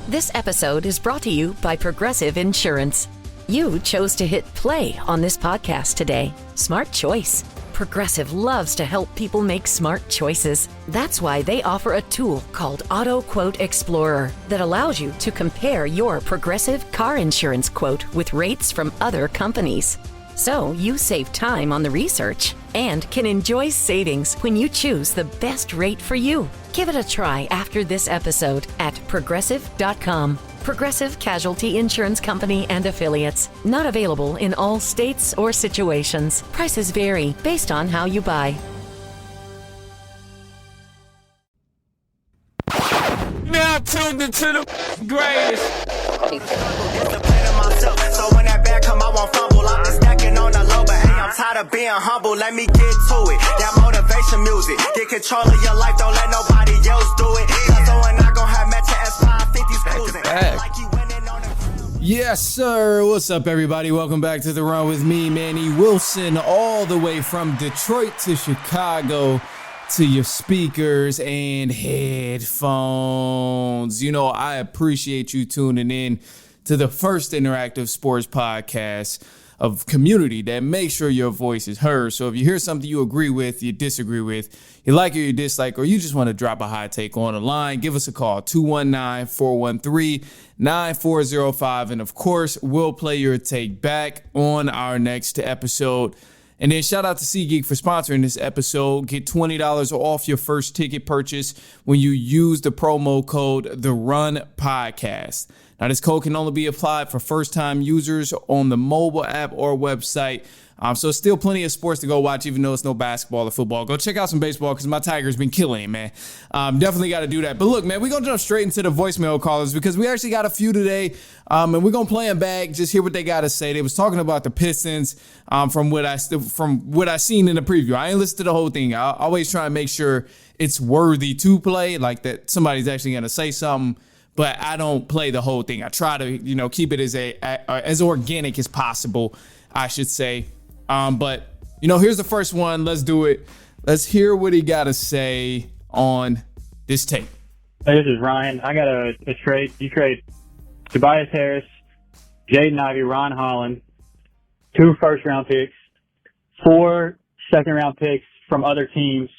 This episode is brought to you by Progressive Insurance. You chose to hit play on this podcast today. Smart choice. Progressive loves to help people make smart choices. That's why they offer a tool called Auto Quote Explorer that allows you to compare your Progressive car insurance quote with rates from other companies. So you save time on the research and can enjoy savings when you choose the best rate for you. Give it a try after this episode at Progressive.com. Progressive Casualty Insurance Company and Affiliates. Not available in all states or situations. Prices vary based on how you buy. Now tuned into the greatest. So when that bag come, I won't fumble. I'm just stacking on the low, but hey, I'm tired of being humble. Let me get to it. That motivation music. Get control of your life. Don't let nobody else do it. Cause I'm not gonna have Metro S550s cruising. Like you winning on the. Yes, sir. What's up, everybody? Welcome back to The Run with me, Manny Wilson, all the way from Detroit to Chicago to your speakers and headphones. You know, I appreciate you tuning in to the first interactive sports podcast of community that makes sure your voice is heard. So if you hear something you agree with, you disagree with, you like or you dislike, or you just want to drop a hot take on the line, give us a call, 219-413-9405. And of course, we'll play your take back on our next episode. And then shout out to SeatGeek for sponsoring this episode. Get $20 off your first ticket purchase when you use the promo code TheRunPodcast. Now, this code can only be applied for first-time users on the mobile app or website. So still plenty of sports to go watch, even though it's no basketball or football. Go check out some baseball because my Tigers been killing it, man. Definitely got to do that. But look, man, we're going to jump straight into the voicemail callers because we actually got a few today. And we're going to play them back, just hear what they got to say. They was talking about the Pistons from what I seen in the preview. I ain't listened to the whole thing. I always try and make sure it's worthy to play, like that somebody's actually going to say something. But I don't play the whole thing. I try to, keep it as organic as possible, I should say. But here's the first one. Let's do it. Let's hear what he got to say on this tape. Hey, this is Ryan. I got a trade. You trade Tobias Harris, Jaden Ivey, Ron Holland, 2 first-round picks, 4 second-round picks from other teams.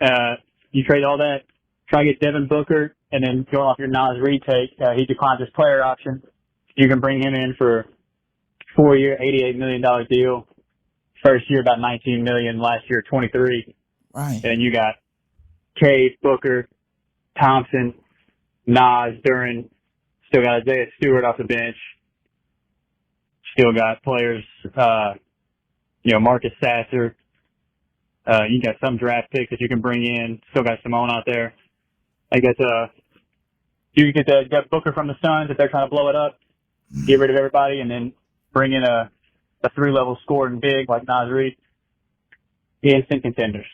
You trade all that. Try to get Devin Booker, and then go off your Nas Reed take. He declines his player option. You can bring him in for 4-year, $88 million deal. First year, about $19 million. Last year, $23. Right. And you got Cade, Booker, Thompson, Nas, Duran. Still got Isaiah Stewart off the bench. Still got players, Marcus Sasser. You got some draft picks that you can bring in. Still got Simone out there. I guess you get that Booker from the Suns if they're trying to blow it up. Get rid of everybody and then bring in a 3-level scoring big like Nas Reed. Instant contenders.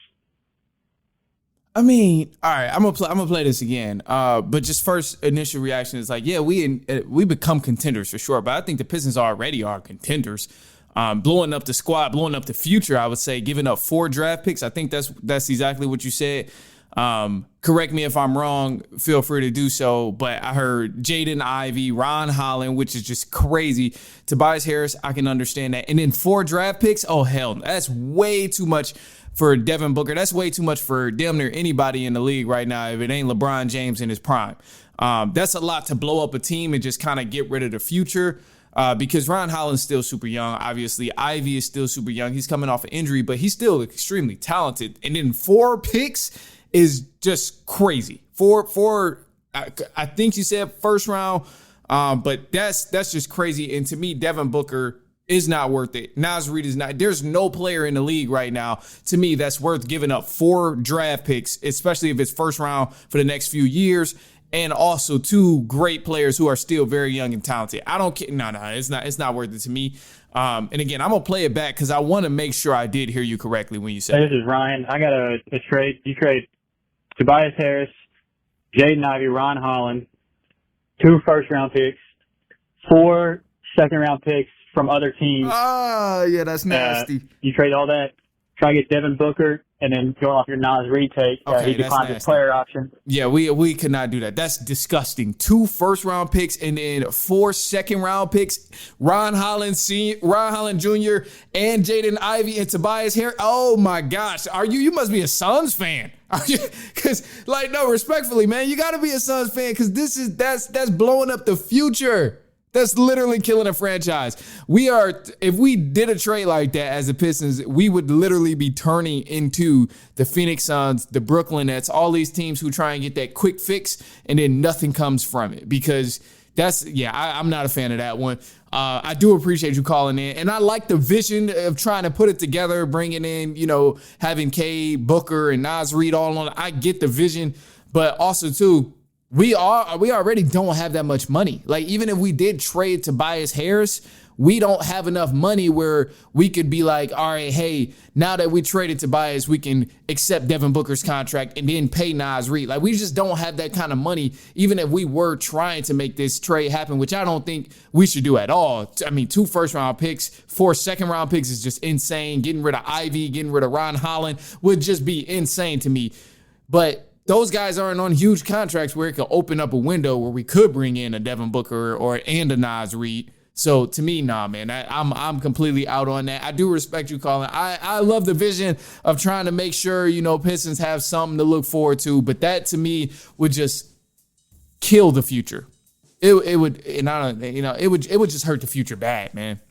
I mean, all right, I'm gonna play this again. But just first initial reaction is like, yeah, we become contenders for sure. But I think the Pistons already are contenders. Blowing up the squad, blowing up the future, I would say, giving up 4 draft picks. I think that's exactly what you said. Correct me if I'm wrong. Feel free to do so. But I heard Jaden Ivey, Ron Holland, which is just crazy. Tobias Harris, I can understand that. And then 4 draft picks. Oh, hell, that's way too much for Devin Booker. That's way too much for damn near anybody in the league right now if it ain't LeBron James in his prime. That's a lot to blow up a team and just kind of get rid of the future. Because Ron Holland's still super young. Obviously, Ivy is still super young. He's coming off an injury, but he's still extremely talented. And then 4 picks is just crazy. 4, I think you said first round, but that's just crazy. And to me, Devin Booker is not worth it. Nas Reed is not. There's no player in the league right now, to me, that's worth giving up 4 draft picks, especially if it's first round for the next few years. And also 2 great players who are still very young and talented. I don't care. No, it's not worth it to me. And again, I'm going to play it back because I want to make sure I did hear you correctly when you said This is Ryan. I got a trade. You trade Tobias Harris, Jaden Ivey, Ron Holland, 2 first-round picks, 4 second-round picks from other teams. Oh, yeah, that's nasty. You trade all that. Try to get Devin Booker, and then going off your Nas retake, he declined his player option. Yeah, we could not do that. That's disgusting. 2 first-round picks and then 4 second-round picks. Ron Holland Jr. and Jaden Ivey and Tobias Harris. Oh my gosh, you must be a Suns fan. Because, no, respectfully, man, you got to be a Suns fan because that's blowing up the future. That's literally killing a franchise. If we did a trade like that as the Pistons, we would literally be turning into the Phoenix Suns, the Brooklyn Nets, all these teams who try and get that quick fix and then nothing comes from it because I'm not a fan of that one. I do appreciate you calling in, and I like the vision of trying to put it together, bringing in, having K, Booker, and Nas Reed all on. I get the vision, but also too, we already don't have that much money. Like, even if we did trade Tobias Harris, we don't have enough money where we could be like, all right, hey, now that we traded Tobias, we can accept Devin Booker's contract and then pay Nas Reed. Like, we just don't have that kind of money, even if we were trying to make this trade happen, which I don't think we should do at all. I mean, 2 first-round picks, 4 second-round picks is just insane. Getting rid of Ivy, getting rid of Ron Holland would just be insane to me. But those guys aren't on huge contracts where it could open up a window where we could bring in a Devin Booker and a Nas Reed. So to me, nah, man, I'm completely out on that. I do respect you calling. I love the vision of trying to make sure, Pistons have something to look forward to. But that to me would just kill the future. It would just hurt the future bad, man.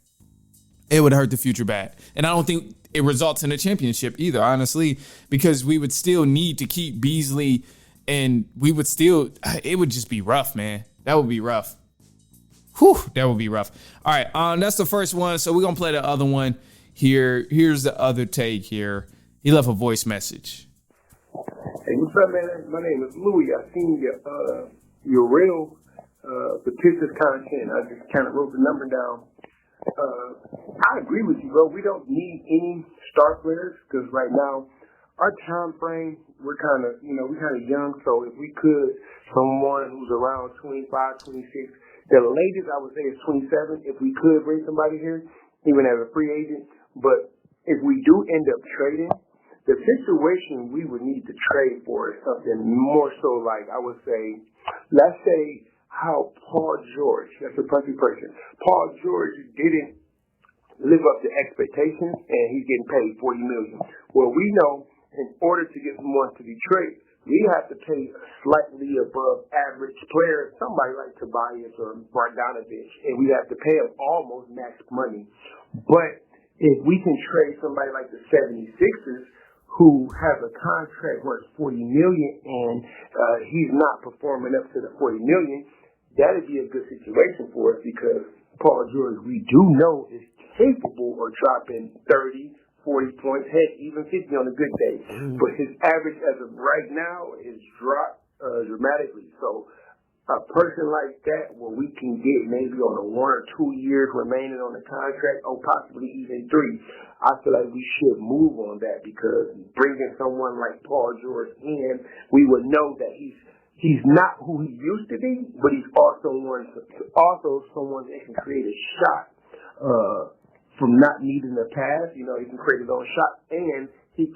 It would hurt the future bad. And I don't think it results in a championship either, honestly, because we would still need to keep Beasley and it would just be rough, man. That would be rough. Whew, that would be rough. All right, that's the first one. So we're going to play the other one here. Here's the other take here. He left a voice message. Hey, what's up, man? My name is Louie. I seen your real the Pistons content. I just kind of wrote the number down. I agree with you, bro. We don't need any star players because right now our time frame, we're kind of young. So if we could, someone who's around 25, 26, the latest I would say is 27. If we could bring somebody here, even as a free agent. But if we do end up trading, the situation we would need to trade for is something more so like, I would say, let's say how Paul George, that's a perfect person, Paul George didn't live up to expectations and he's getting paid $40 million. Well, we know in order to get someone to Detroit, we have to pay a slightly above average player, somebody like Tobias or Bogdanovich, and we have to pay them almost max money. But if we can trade somebody like the 76ers, who has a contract worth $40 million and he's not performing up to the $40 million, that'd be a good situation for us because Paul George, we do know, is capable of dropping 30, 40 points, heck, even 50 on a good day. But his average as of right now is dropped dramatically. So a person like that, where we can get maybe on a 1 or 2 years remaining on the contract, or possibly even 3, I feel like we should move on that because bringing someone like Paul George in, we would know that he's not who he used to be, but he's also someone that can create a shot from not needing a pass. He can create his own shot, and he's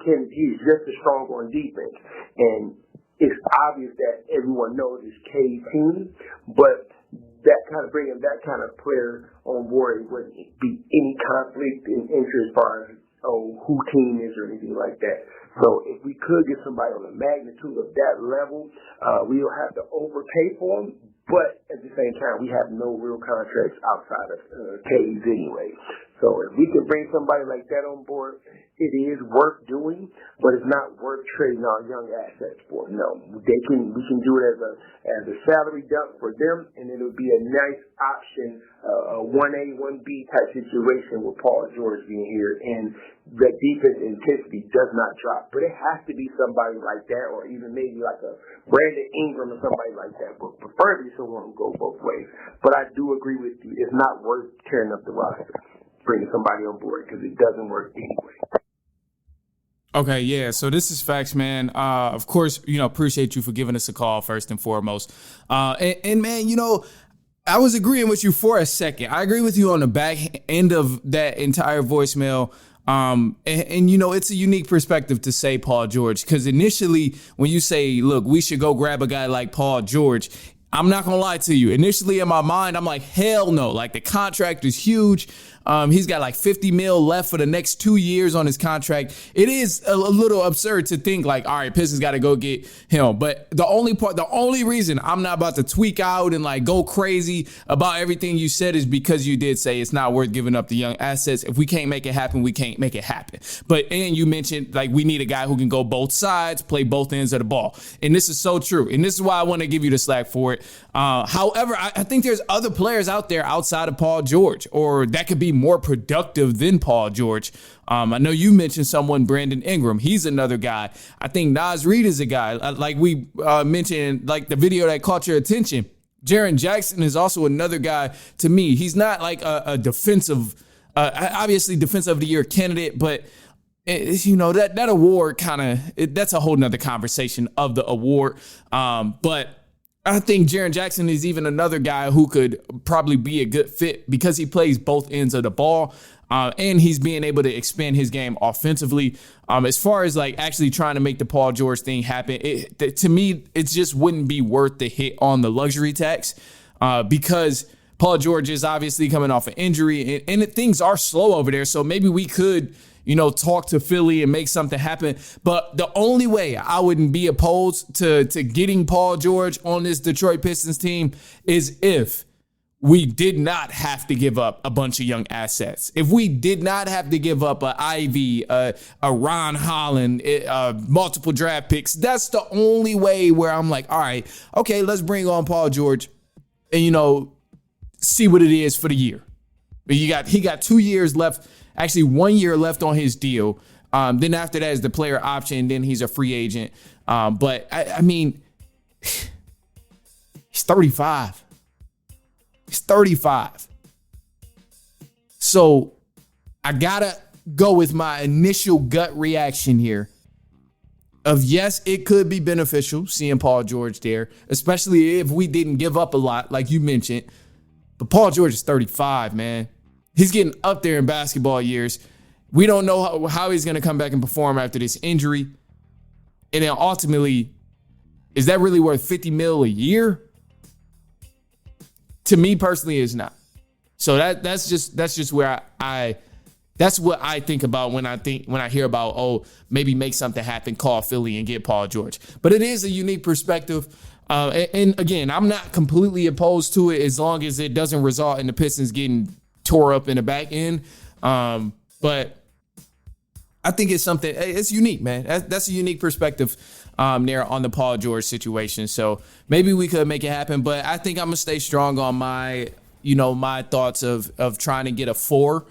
just as strong on defense. And it's obvious that everyone knows it's K's team, but that kind of bringing that kind of player on board wouldn't be any conflict in interest as far as who team is or anything like that. So if we could get somebody on the magnitude of that level, we don't have to overpay for them. But at the same time, we have no real contracts outside of K's anyway. So if we could bring somebody like that on board, it is worth doing, but it's not worth trading our young assets for. No, we can do it as a salary dump for them, and it would be a nice option, a 1A, 1B type situation with Paul George being here, and the defense intensity does not drop. But it has to be somebody like that, or even maybe like a Brandon Ingram or somebody like that, but preferably someone who go both ways. But I do agree with you, it's not worth tearing up the roster, bringing somebody on board, because it doesn't work anyway. Okay, yeah, so this is facts, man. Of course, appreciate you for giving us a call first and foremost. And man, I was agreeing with you for a second. I agree with you on the back end of that entire voicemail. And you know, it's a unique perspective to say Paul George, because initially when you say, look, we should go grab a guy like Paul George, I'm not going to lie to you. Initially in my mind, I'm like, hell no. Like, the contract is huge. He's got like $50 million left for the next 2 years on his contract. It is a little absurd to think like, all right, Pistons got to go get him. But the only reason I'm not about to tweak out and like go crazy about everything you said is because you did say it's not worth giving up the young assets. If we can't make it happen, we can't make it happen. And you mentioned like we need a guy who can go both sides, play both ends of the ball. And this is so true. And this is why I want to give you the slack for it. However, I think there's other players out there outside of Paul George, or that could be more productive than Paul George. I know you mentioned someone, Brandon Ingram. He's another guy. I think Naz Reid is a guy. Like we mentioned, like the video that caught your attention. Jaren Jackson is also another guy to me. He's not like a defensive, obviously defensive of the year candidate, but you know, that award that's a whole nother conversation of the award. But I think Jaren Jackson is even another guy who could probably be a good fit because he plays both ends of the ball, and he's being able to expand his game offensively. As far as like actually trying to make the Paul George thing happen, to me, it just wouldn't be worth the hit on the luxury tax because Paul George is obviously coming off an injury and things are slow over there. So maybe we could, you know, talk to Philly and make something happen. But the only way I wouldn't be opposed to getting Paul George on this Detroit Pistons team is if we did not have to give up a bunch of young assets. If we did not have to give up a Ivy, a Ron Holland, multiple draft picks, that's the only way where I'm like, all right, okay, let's bring on Paul George and, you know, see what it is for the year. But he got 2 years left. Actually, 1 year left on his deal. Then after that is the player option. Then he's a free agent. But I mean, he's 35. He's 35. So I gotta go with my initial gut reaction here of yes, it could be beneficial seeing Paul George there, especially if we didn't give up a lot, like you mentioned. But Paul George is 35, man. He's getting up there in basketball years. We don't know how he's going to come back and perform after this injury. And then ultimately, is that really worth $50 million a year? To me personally, it's not. So that's just where that's what I think about when I hear about, maybe make something happen, call Philly and get Paul George. But it is a unique perspective. And again, I'm not completely opposed to it as long as it doesn't result in the Pistons getting tore up in the back end. But I think it's something, it's unique, man. That's a unique perspective there on the Paul George situation. So maybe we could make it happen, but I think I'm going to stay strong on my thoughts of trying to get a 4.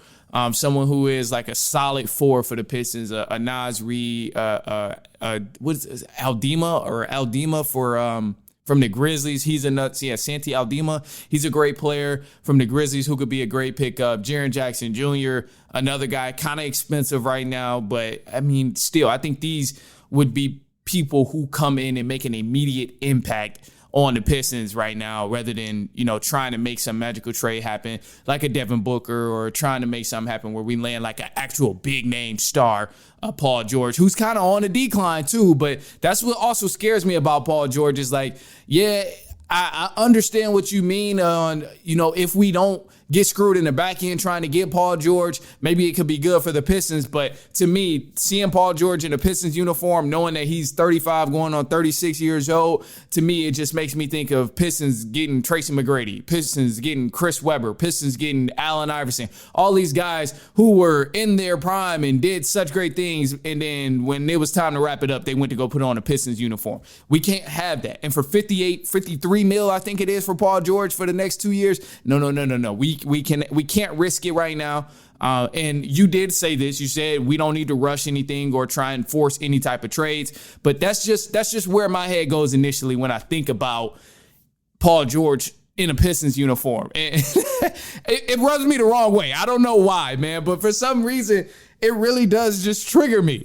Someone who is like a solid 4 for the Pistons, a Naz Reid, what is Aldima from the Grizzlies. He's a nuts. Yeah, Santi Aldima. He's a great player from the Grizzlies who could be a great pickup. Jaren Jackson Jr., another guy, kind of expensive right now, but I mean, still, I think these would be people who come in and make an immediate impact on the Pistons right now, rather than, you know, trying to make some magical trade happen like a Devin Booker, or trying to make something happen where we land like an actual big name star, Paul George, who's kind of on the decline too. But that's what also scares me about Paul George is like, yeah, I understand what you mean on, you know, if we don't get screwed in the back end trying to get Paul George, maybe it could be good for the Pistons. But to me, seeing Paul George in a Pistons uniform, knowing that he's 35 going on 36 years old, to me, it just makes me think of Pistons getting Tracy McGrady, Pistons getting Chris Webber, Pistons getting Allen Iverson, all these guys who were in their prime and did such great things. And then when it was time to wrap it up, they went to go put on a Pistons uniform. We can't have that. And for 53 mil, I think it is for Paul George for the next 2 years. No. We can't risk it right now. And you did say this. You said we don't need to rush anything or try and force any type of trades. But that's just where my head goes initially when I think about Paul George in a Pistons uniform. And it rubs me the wrong way. I don't know why, man. But for some reason, it really does just trigger me.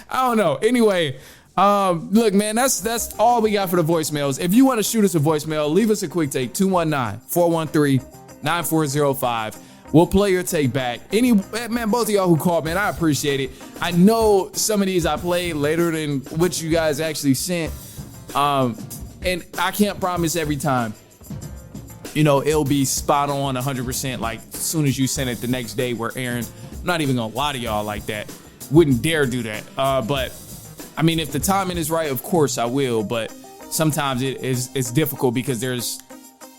I don't know. Anyway. Look, man, that's all we got for the voicemails. If you want to shoot us a voicemail, leave us a quick take, 219-413-9405. We'll play your take back. Man, both of y'all who called, man, I appreciate it. I know some of these I played later than what you guys actually sent. And I can't promise every time, it'll be spot on 100%. Like, as soon as you send it the next day, we're airing. I'm not even going to lie to y'all like that. Wouldn't dare do that. But, I mean, if the timing is right, of course I will. But sometimes it's difficult because there's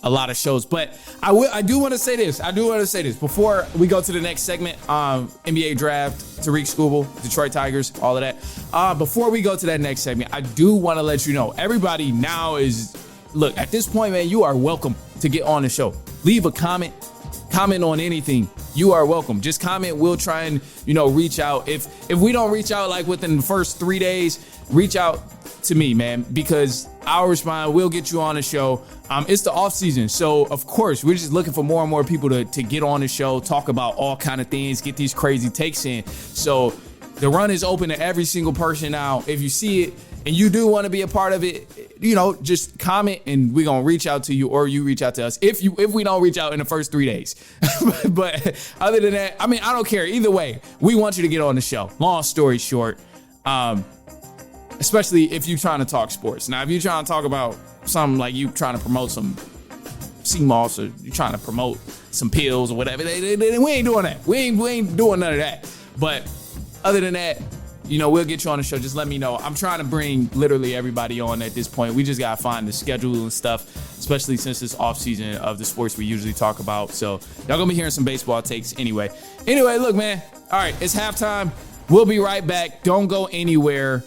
a lot of shows. But I do want to say this. Before we go to the next segment, NBA draft, Tariq Skubal, Detroit Tigers, all of that. Before we go to that next segment, I do want to let you know, everybody now is, look, at this point, man, you are welcome to get on the show. Leave a comment on anything. You are welcome. Just comment. We'll try and, reach out. If we don't reach out like within the first 3 days, reach out to me, man, because I'll respond. We'll get you on the show. It's the off season. So of course, we're just looking for more and more people to get on the show, talk about all kind of things, get these crazy takes in. So the run is open to every single person now. If you see it and you do want to be a part of it, just comment and we're going to reach out to you, or you reach out to us if we don't reach out in the first 3 days. But other than that, I mean, I don't care. Either way, we want you to get on the show. Long story short, especially if you're trying to talk sports. Now, if you're trying to talk about something like you trying to promote some sea moss, or you're trying to promote some pills or whatever, we ain't doing that. We ain't doing none of that. But other than that, we'll get you on the show. Just let me know. I'm trying to bring literally everybody on at this point. We just got to find the schedule and stuff, especially since it's off season of the sports we usually talk about. So y'all going to be hearing some baseball takes anyway. Anyway, look, man. All right, it's halftime. We'll be right back. Don't go anywhere.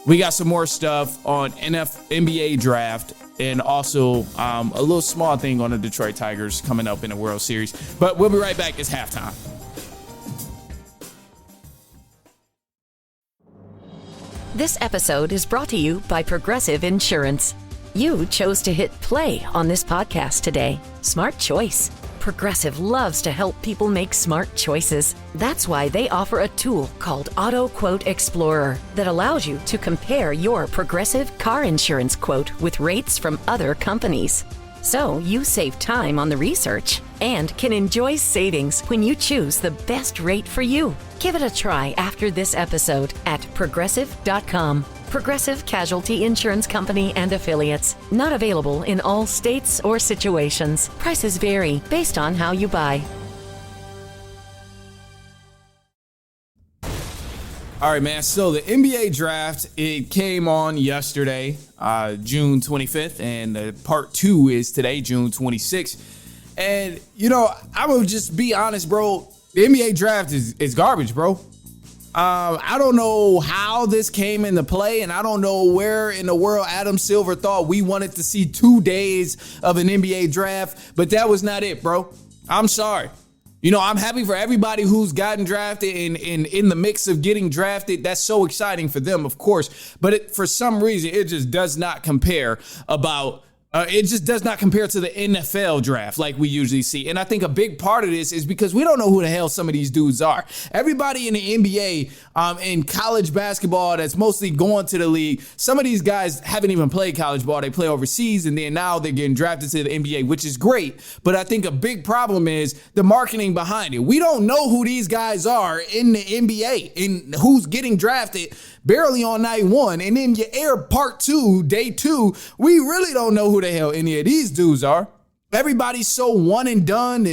We got some more stuff on NBA draft and also a little small thing on the Detroit Tigers coming up in the World Series. But we'll be right back. It's halftime. This episode is brought to you by Progressive Insurance. You chose to hit play on this podcast today. Smart choice. Progressive loves to help people make smart choices. That's why they offer a tool called Auto Quote Explorer that allows you to compare your Progressive car insurance quote with rates from other companies. So you save time on the research and can enjoy savings when you choose the best rate for you. Give it a try after this episode at Progressive.com. Progressive Casualty Insurance Company and Affiliates. Not available in all states or situations. Prices vary based on how you buy. All right, man. So the NBA draft, it came on yesterday, June 25th, and part 2 is today, June 26th. And, I will just be honest, bro. The NBA draft is garbage, bro. I don't know how this came into play, and I don't know where in the world Adam Silver thought we wanted to see 2 days of an NBA draft, but that was not it, bro. I'm sorry. I'm happy for everybody who's gotten drafted and in the mix of getting drafted. That's so exciting for them, of course. But for some reason, it just does not compare it just does not compare to the NFL draft like we usually see. And I think a big part of this is because we don't know who the hell some of these dudes are. Everybody in the NBA, in college basketball that's mostly going to the league, some of these guys haven't even played college ball. They play overseas, and then now they're getting drafted to the NBA, which is great. But I think a big problem is the marketing behind it. We don't know who these guys are in the NBA and who's getting drafted barely on night 1. And then you air part 2, day 2. We really don't know who the hell any of these dudes are. Everybody's so one and done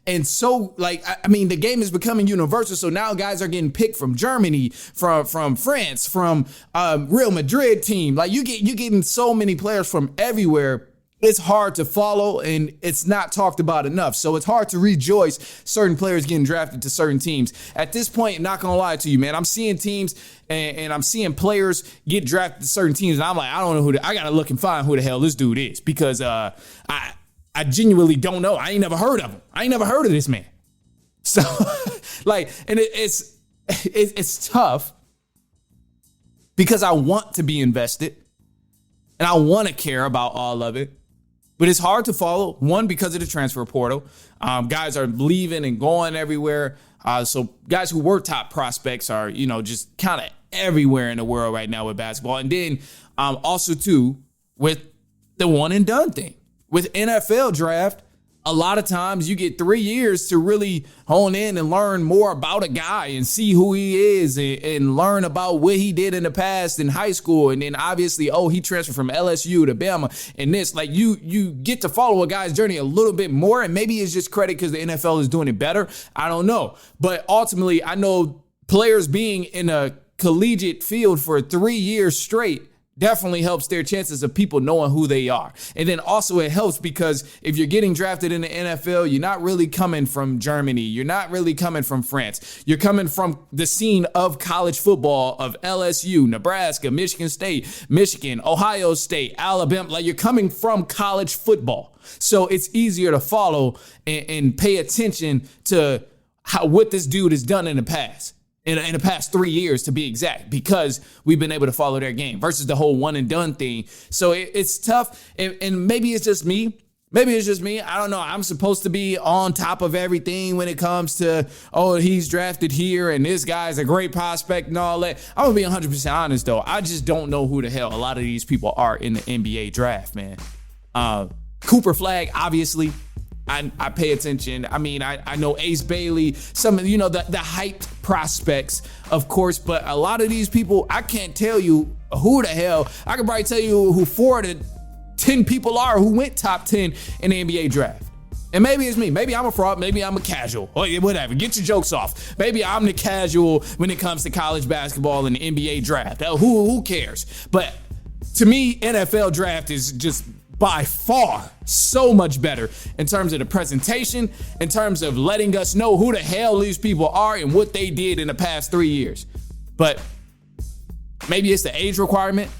and so the game is becoming universal. So now guys are getting picked from Germany, from France, from Real Madrid team. Like you're getting so many players from everywhere. It's hard to follow and it's not talked about enough. So it's hard to rejoice certain players getting drafted to certain teams. At this point, not gonna lie to you, man, I'm seeing teams and I'm seeing players get drafted to certain teams, and I'm like, I don't know I gotta look and find who the hell this dude is, because I genuinely don't know. I ain't never heard of him. I ain't never heard of this man. So and it's tough because I want to be invested and I want to care about all of it. But it's hard to follow, one, because of the transfer portal. Guys are leaving and going everywhere. So guys who were top prospects are, just kind of everywhere in the world right now with basketball. And then also, too, with the one and done thing. With NFL draft, a lot of times you get 3 years to really hone in and learn more about a guy and see who he is and learn about what he did in the past in high school. And then obviously, he transferred from LSU to Bama and this, like you get to follow a guy's journey a little bit more. And maybe it's just credit because the NFL is doing it better. I don't know. But ultimately, I know players being in a collegiate field for 3 years straight definitely helps their chances of people knowing who they are. And then also it helps because if you're getting drafted in the NFL, you're not really coming from Germany. You're not really coming from France. You're coming from the scene of college football of LSU, Nebraska, Michigan State, Michigan, Ohio State, Alabama. Like, you're coming from college football. So it's easier to follow and pay attention to what this dude has done in the past. In the past 3 years, to be exact, because we've been able to follow their game versus the whole one and done thing. So it's tough. And maybe it's just me. Maybe it's just me. I don't know. I'm supposed to be on top of everything when it comes to, he's drafted here and this guy's a great prospect and all that. I'm going to be 100% honest, though. I just don't know who the hell a lot of these people are in the NBA draft, man. Cooper Flagg, obviously. I pay attention. I mean, I know Ace Bailey, some of, the hyped prospects, of course, but a lot of these people, I can't tell you who the hell. I could probably tell you who 4 of the 10 people are who went top 10 in the NBA draft. And maybe it's me. Maybe I'm a fraud. Maybe I'm a casual. Or whatever. Get your jokes off. Maybe I'm the casual when it comes to college basketball and the NBA draft. Who cares? But to me, NFL draft is just by far so much better in terms of the presentation, in terms of letting us know who the hell these people are and what they did in the past 3 years. But maybe it's the age requirement.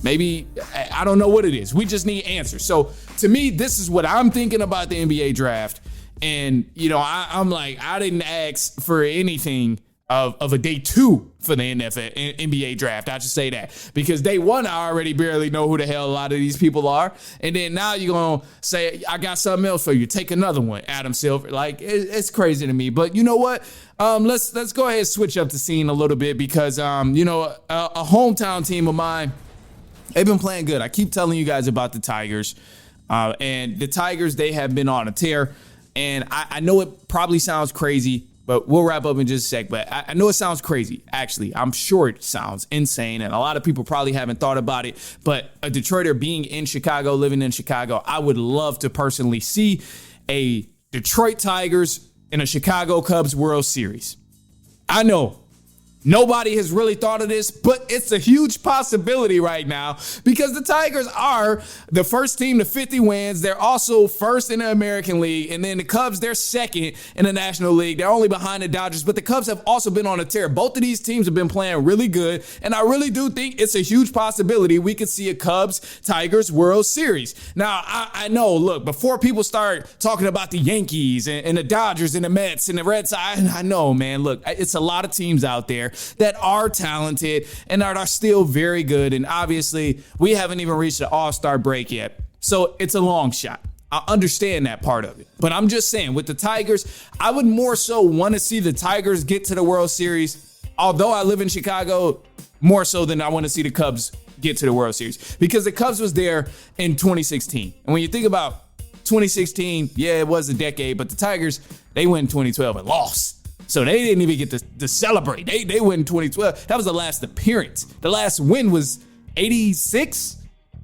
Maybe, I don't know what it is. We just need answers. So to me, this is what I'm thinking about the NBA draft. And, I'm like, I didn't ask for anything of a day 2 for the NBA draft. I should say that, because day 1, I already barely know who the hell a lot of these people are. And then now you're going to say, I got something else for you. Take another one, Adam Silver. Like, it's crazy to me. But you know what? Let's go ahead and switch up the scene a little bit because, a hometown team of mine, they've been playing good. I keep telling you guys about the Tigers. And the Tigers, they have been on a tear. And I know it probably sounds crazy, but we'll wrap up in just a sec. But I know it sounds crazy. Actually, I'm sure it sounds insane. And a lot of people probably haven't thought about it. But a Detroiter being in Chicago, living in Chicago, I would love to personally see a Detroit Tigers and a Chicago Cubs World Series. I know nobody has really thought of this, but it's a huge possibility right now because the Tigers are the first team to 50 wins. They're also first in the American League. And then the Cubs, they're second in the National League. They're only behind the Dodgers, but the Cubs have also been on a tear. Both of these teams have been playing really good. And I really do think it's a huge possibility we could see a Cubs-Tigers World Series. Now, I know, look, before people start talking about the Yankees and the Dodgers and the Mets and the Red Sox, I know, man, look, it's a lot of teams out there that are talented and that are still very good. And obviously, we haven't even reached the All-Star break yet. So it's a long shot. I understand that part of it. But I'm just saying, with the Tigers, I would more so want to see the Tigers get to the World Series. Although I live in Chicago, more so than I want to see the Cubs get to the World Series. Because the Cubs was there in 2016. And when you think about 2016, yeah, it was a decade. But the Tigers, they went in 2012 and lost. So they didn't even get to celebrate. They went in 2012. That was the last appearance. The last win was 86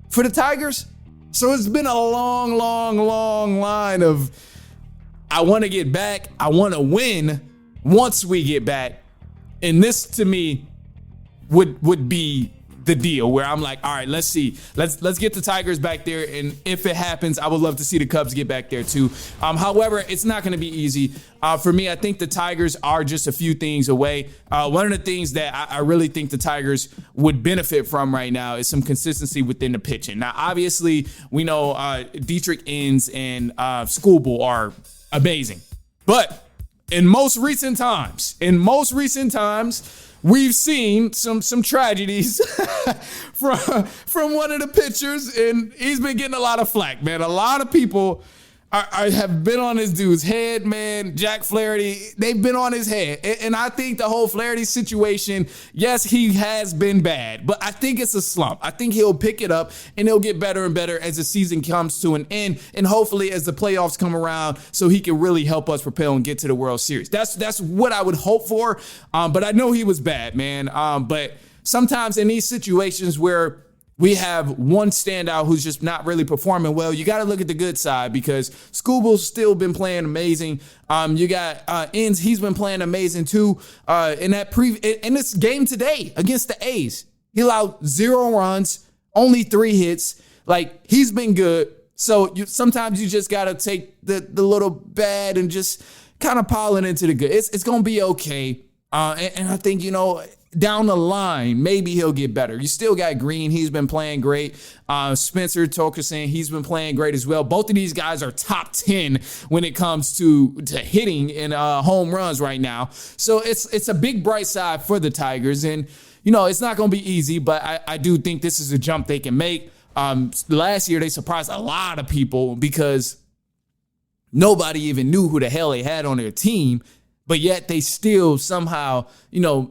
for the Tigers. So it's been a long, long, long line of I want to get back. I want to win once we get back. And this, to me, would be the deal where I'm like, all right, let's see. Let's get the Tigers back there. And if it happens, I would love to see the Cubs get back there too. However, it's not going to be easy. For me, I think the Tigers are just a few things away. One of the things that I really think the Tigers would benefit from right now is some consistency within the pitching. Now, obviously, we know Dietrich Enns and Schoolboy are amazing. But in most recent times, we've seen some tragedies from one of the pitchers, and he's been getting a lot of flack, man. A lot of people I have been on this dude's head, man. Jack Flaherty, they've been on his head. And I think the whole Flaherty situation, yes, he has been bad, but I think it's a slump. I think he'll pick it up and he'll get better and better as the season comes to an end. And hopefully as the playoffs come around so he can really help us propel and get to the World Series. That's what I would hope for. But I know he was bad, man. But sometimes in these situations where we have one standout who's just not really performing well, you got to look at the good side because Scooble's still been playing amazing. You got Inns, he's been playing amazing too. In this game today against the A's, he allowed 0 runs, only 3 hits. Like, he's been good. So sometimes you just got to take the little bad and just kind of pile it into the good. It's going to be okay. And I think, down the line, maybe he'll get better. You still got Green. He's been playing great. Spencer Torkelson, he's been playing great as well. Both of these guys are top 10 when it comes to hitting and home runs right now. So it's a big bright side for the Tigers. And, it's not going to be easy, but I do think this is a jump they can make. Last year, they surprised a lot of people because nobody even knew who the hell they had on their team. But yet they still somehow,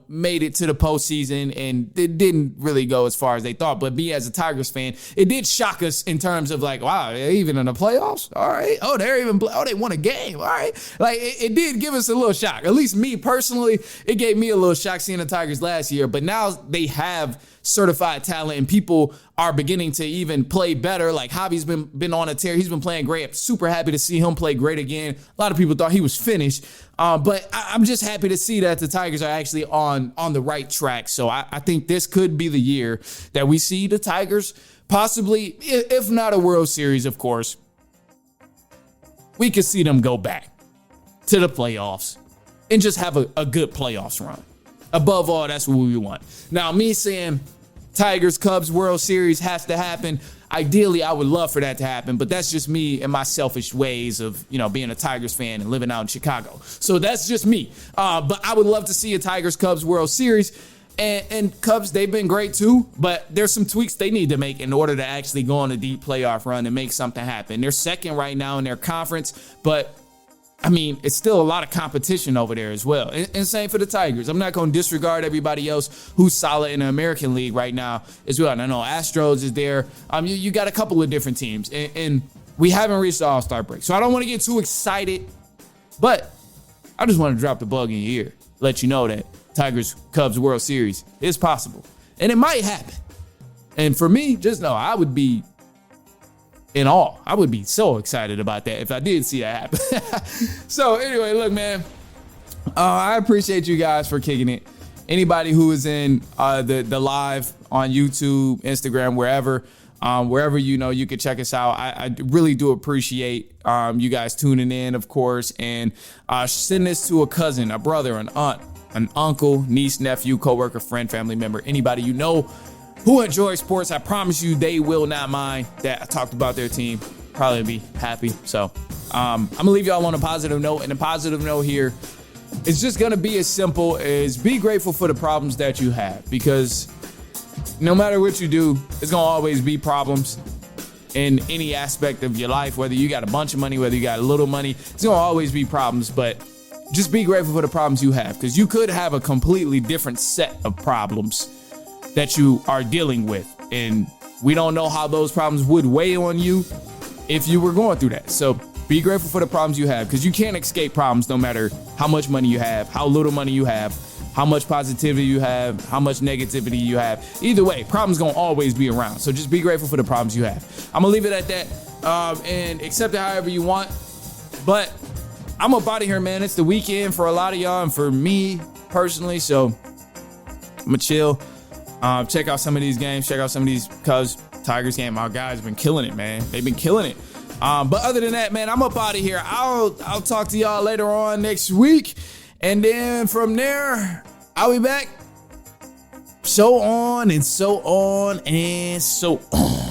made it to the postseason, and it didn't really go as far as they thought. But me as a Tigers fan, it did shock us in terms of like, wow, they're even in the playoffs? All right. Oh, they won a game. All right. Like, it did give us a little shock. At least me personally, it gave me a little shock seeing the Tigers last year. But now they have certified talent, and people are beginning to even play better. Like, Javi's been on a tear. He's been playing great. I'm super happy to see him play great again. A lot of people thought he was finished. But I'm just happy to see that the Tigers are actually on the right track. So I think this could be the year that we see the Tigers possibly, if not a World Series, of course, we could see them go back to the playoffs and just have a good playoffs run. Above all, that's what we want. Now, me saying Tigers, Cubs, World Series has to happen. Ideally, I would love for that to happen, but that's just me and my selfish ways of, being a Tigers fan and living out in Chicago. So that's just me. But I would love to see a Tigers, Cubs World Series. And Cubs, they've been great too, but there's some tweaks they need to make in order to actually go on a deep playoff run and make something happen. They're second right now in their conference, but it's still a lot of competition over there as well. And same for the Tigers. I'm not going to disregard everybody else who's solid in the American League right now as well. And I know Astros is there. You got a couple of different teams. And we haven't reached the All-Star break. So I don't want to get too excited. But I just want to drop the bug in your ear. Let you know that Tigers, Cubs World Series is possible. And it might happen. And for me, just know I would be in awe. I would be so excited about that if I did see that happen. So anyway, look, man, I appreciate you guys for kicking it. Anybody who is in the live on YouTube, Instagram, wherever you can check us out. I really do appreciate you guys tuning in, of course, and send this to a cousin, a brother, an aunt, an uncle, niece, nephew, coworker, friend, family member, anybody you know who enjoys sports. I promise you they will not mind that I talked about their team. Probably be happy. So I'm going to leave y'all on a positive note. And the positive note here is just going to be as simple as be grateful for the problems that you have. Because no matter what you do, it's going to always be problems in any aspect of your life. Whether you got a bunch of money, whether you got a little money, it's going to always be problems. But just be grateful for the problems you have. Because you could have a completely different set of problems that you are dealing with. And we don't know how those problems would weigh on you if you were going through that. So be grateful for the problems you have, because you can't escape problems no matter how much money you have, how little money you have, how much positivity you have, how much negativity you have. Either way, problems gonna always be around. So just be grateful for the problems you have. I'm gonna leave it at that and accept it however you want. But I'm up out of here, man. It's the weekend for a lot of y'all and for me personally. So I'm gonna chill. Check out some of these games. Check out some of these Cubs, Tigers game. My guys have been killing it, man. They've been killing it. But other than that, man, I'm up out of here. I'll talk to y'all later on next week. And then from there, I'll be back. So on and so on and so on.